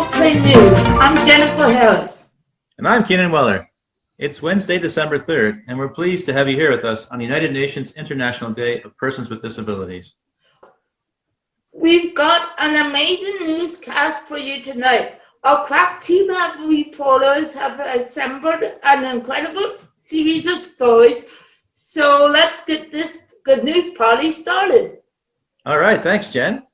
Liverpool Play News. I'm Jennifer Harris. And I'm Keenan Weller. It's Wednesday, December 3rd, and we're pleased to have you here with us on the United Nations International Day of Persons with Disabilities. We've got an amazing newscast for you tonight. Our crack team of reporters have assembled an incredible series of stories. So let's get this good news party started. All right, thanks, Jen.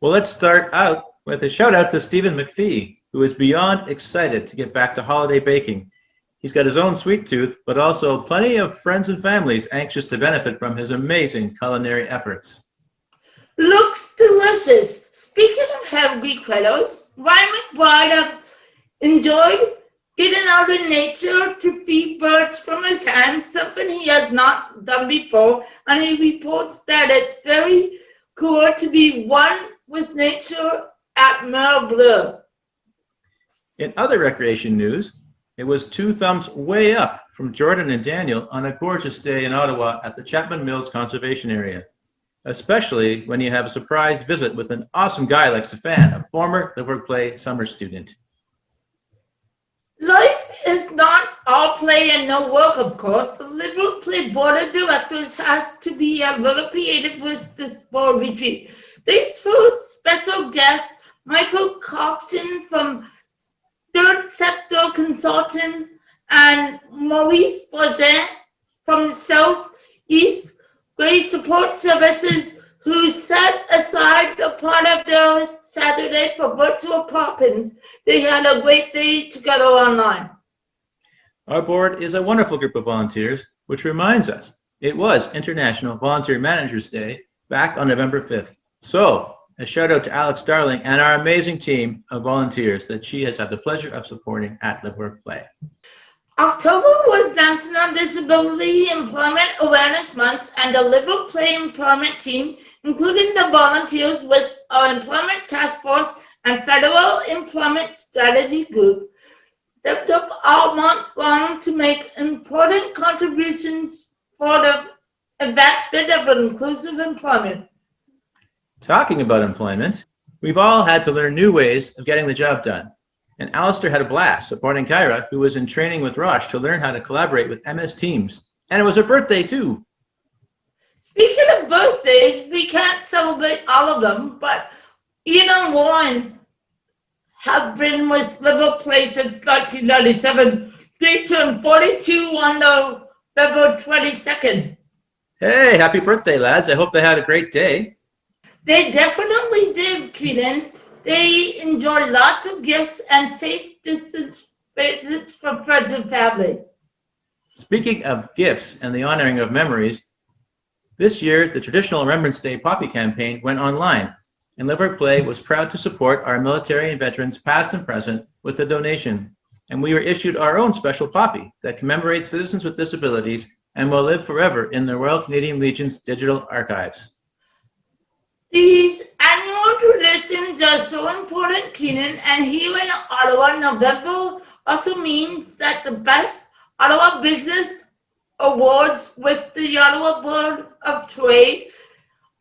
Well, let's start out with a shout out to Stephen McPhee, who is beyond excited to get back to holiday baking. He's got his own sweet tooth, but also plenty of friends and families anxious to benefit from his amazing culinary efforts. Looks delicious. Speaking of heavy critters, Ryan McBride enjoyed getting out in nature to feed birds from his hands, something he has not done before, and he reports that it's very cool to be one with nature at Mer Bleu. In other recreation news, it was two thumbs way up from Jordan and Daniel on a gorgeous day in Ottawa at the Chapman Mills Conservation Area, especially when you have a surprise visit with an awesome guy like Stefan, a former Liverpool Play summer student. Life is not all play and no work, of course. The Liverpool Play Board of Directors has to be a little creative with this board retreat. This full special guest, Michael Coxon from Third Sector Consulting and Maurice Bourget from Southeast Grace Support Services, who set aside a part of their Saturday for virtual pop-ins. They had a great day together online. Our board is a wonderful group of volunteers, which reminds us it was International Volunteer Managers Day back on November 5th. So, a shout out to Alex Darling and our amazing team of volunteers that she has had the pleasure of supporting at Liverpool Play. October was National Disability Employment Awareness Month, and the Liverpool Play Employment Team, including the volunteers with our Employment Task Force and Federal Employment Strategy Group, stepped up all month long to make important contributions for the advancement of inclusive employment. Talking about employment, we've all had to learn new ways of getting the job done. And Alistair had a blast supporting Kyra, who was in training with Rosh to learn how to collaborate with MS Teams. And it was her birthday too. Speaking of birthdays, we can't celebrate all of them, but Ian and Warren have been with Liverpool Play since 1997. They turned 42 on February 22nd. Hey, happy birthday, lads. I hope they had a great day. They definitely did, Keaton. They enjoyed lots of gifts and safe distance visits from friends and family. Speaking of gifts and the honoring of memories, this year the traditional Remembrance Day Poppy campaign went online, and Liverpool Play was proud to support our military and veterans past and present with a donation. And we were issued our own special poppy that commemorates citizens with disabilities and will live forever in the Royal Canadian Legion's digital archives. These annual traditions are so important, Keenan, and here in Ottawa, November also means that the Best Ottawa Business Awards with the Ottawa Board of Trade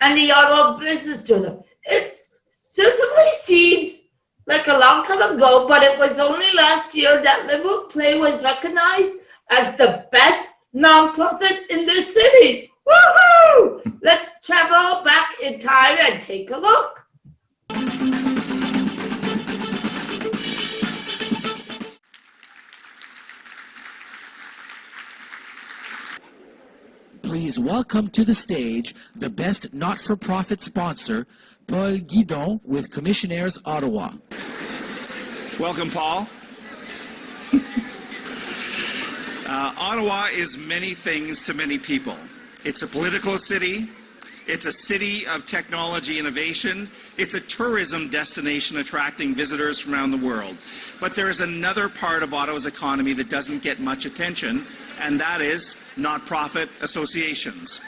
and the Ottawa Business Journal. It certainly seems like a long time ago, but it was only last year that Liverpool Play was recognized as the best nonprofit in the city. Woohoo! Let's travel back in time and take a look. Please welcome to the stage the best not-for-profit sponsor, Paul Guidon with Commissionaires Ottawa. Welcome, Paul. Ottawa is many things to many people. It's a political city. It's a city of technology innovation. It's a tourism destination attracting visitors from around the world. But there is another part of Ottawa's economy that doesn't get much attention, and that is not-profit associations.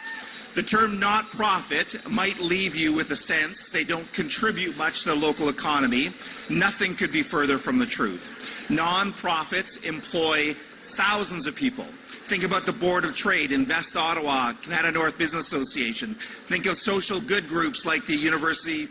The term not-profit might leave you with a sense they don't contribute much to the local economy. Nothing could be further from the truth. Non-profits employ thousands of people. Think about the Board of Trade, Invest Ottawa, Canada North Business Association. Think of social good groups like the University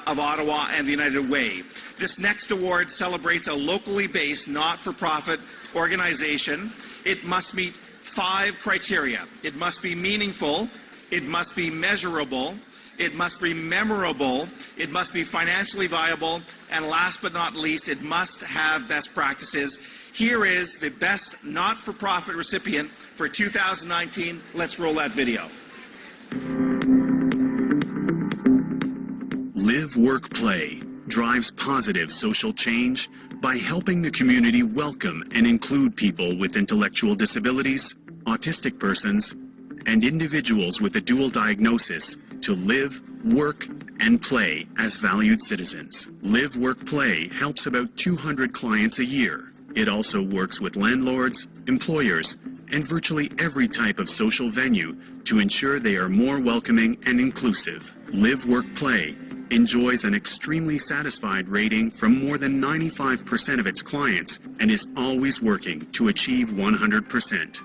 of Ottawa and the United Way. This next award celebrates a locally based, not-for-profit organization. It must meet 5 criteria. It must be meaningful. It must be measurable. It must be memorable. It must be financially viable. And last but not least, it must have best practices. Here is the best not-for-profit recipient for 2019. Let's roll that video. Live, Work, Play drives positive social change by helping the community welcome and include people with intellectual disabilities, autistic persons, and individuals with a dual diagnosis to live, work, and play as valued citizens. Live, Work, Play helps about 200 clients a year. It also works with landlords, employers, and virtually every type of social venue to ensure they are more welcoming and inclusive. Live, Work, Play enjoys an extremely satisfied rating from more than 95% of its clients and is always working to achieve 100%.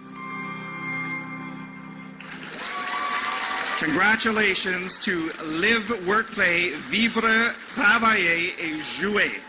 Congratulations to Live, Work, Play, Vivre, Travailler et Jouer.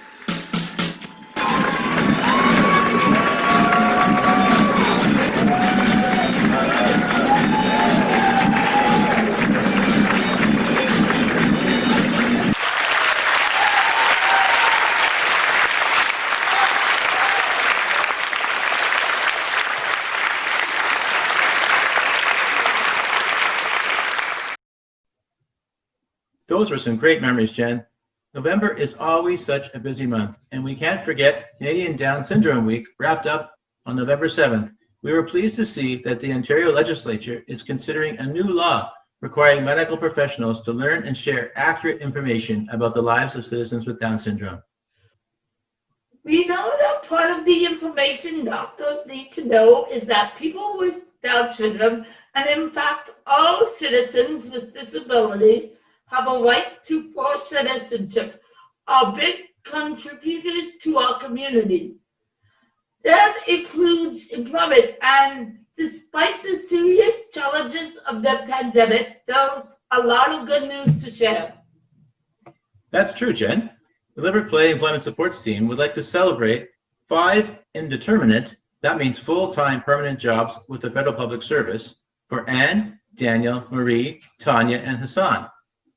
Those were some great memories, Jen. November is always such a busy month, and we can't forget Canadian Down Syndrome Week wrapped up on November 7th. We were pleased to see that the Ontario Legislature is considering a new law requiring medical professionals to learn and share accurate information about the lives of citizens with Down syndrome. We know that part of the information doctors need to know is that people with Down syndrome, and in fact all citizens with disabilities, have a right to full citizenship, are big contributors to our community. That includes employment, and despite the serious challenges of the pandemic, there's a lot of good news to share. That's true, Jen. The Live, Work, Play Employment Supports Team would like to celebrate 5 indeterminate, that means full-time permanent jobs with the Federal Public Service, for Anne, Daniel, Marie, Tanya, and Hassan,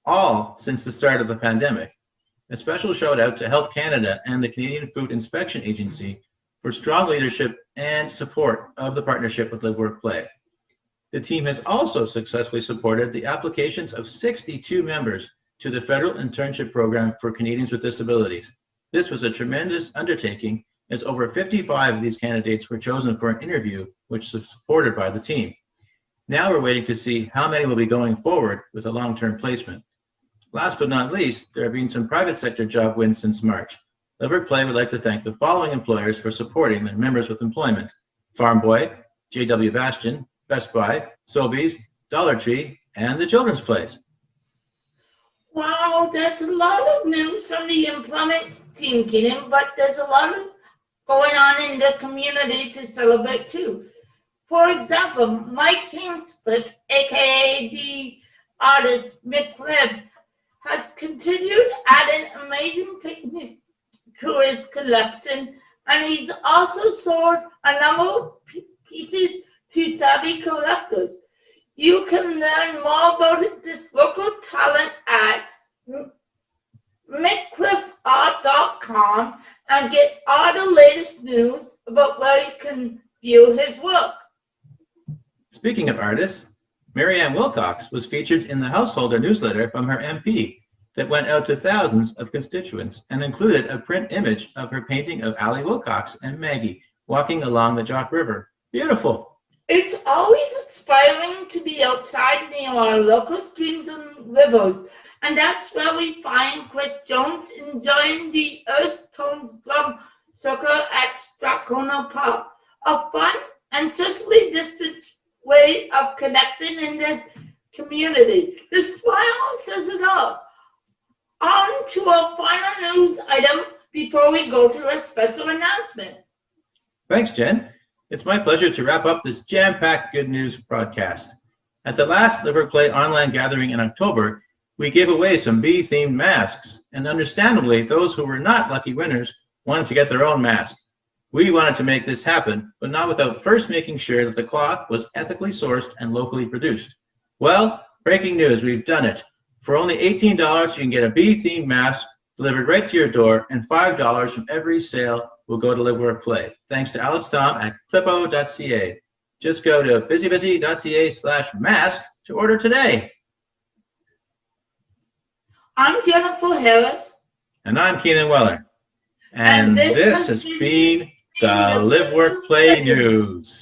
all since the start of the pandemic. A special shout out to Health Canada and the Canadian Food Inspection Agency for strong leadership and support of the partnership with Live, Work, Play. The team has also successfully supported the applications of 62 members to the Federal Internship Program for Canadians with Disabilities. This was a tremendous undertaking, as over 55 of these candidates were chosen for an interview, which was supported by the team. Now we're waiting to see how many will be going forward with a long-term placement. Last but not least, there have been some private sector job wins since March. Live, Work, Play would like to thank the following employers for supporting their members with employment: Farm Boy, JW Bastion, Best Buy, Sobeys, Dollar Tree, and the Children's Place. Wow, that's a lot of news from the employment team, Keenan, but there's a lot of going on in the community to celebrate too. For example, Mike Hinchcliffe, aka the artist Mick Cliff, has continued adding amazing picnic to his collection, and he's also sold a number of pieces to savvy collectors. You can learn more about this local talent at MickCliffArt.com and get all the latest news about where you can view his work. Speaking of artists, Marianne Wilcox was featured in the Householder newsletter from her MP that went out to thousands of constituents and included a print image of her painting of Allie Wilcox and Maggie walking along the Jock River. Beautiful. It's always inspiring to be outside near our local streams and rivers, and that's where we find Chris Jones enjoying the Earth Tones Drum Circle at Strathcona Park, a fun and socially distanced way of connecting in the community. The smile says it all. On to our final news item before we go to a special announcement. Thanks, Jen. It's my pleasure to wrap up this jam-packed good news broadcast. At the last Live Work Play online gathering in October, we gave away some bee-themed masks, and understandably, those who were not lucky winners wanted to get their own mask. We wanted to make this happen, but not without first making sure that the cloth was ethically sourced and locally produced. Well, breaking news, we've done it. For only $18, you can get a bee-themed mask delivered right to your door, and $5 from every sale will go to Live Work Play. Thanks to Alex Tom at clippo.ca. Just go to busybusy.ca/mask to order today. I'm Jennifer Harris. And I'm Keenan Weller. And And this this has has been the Live Work Play News.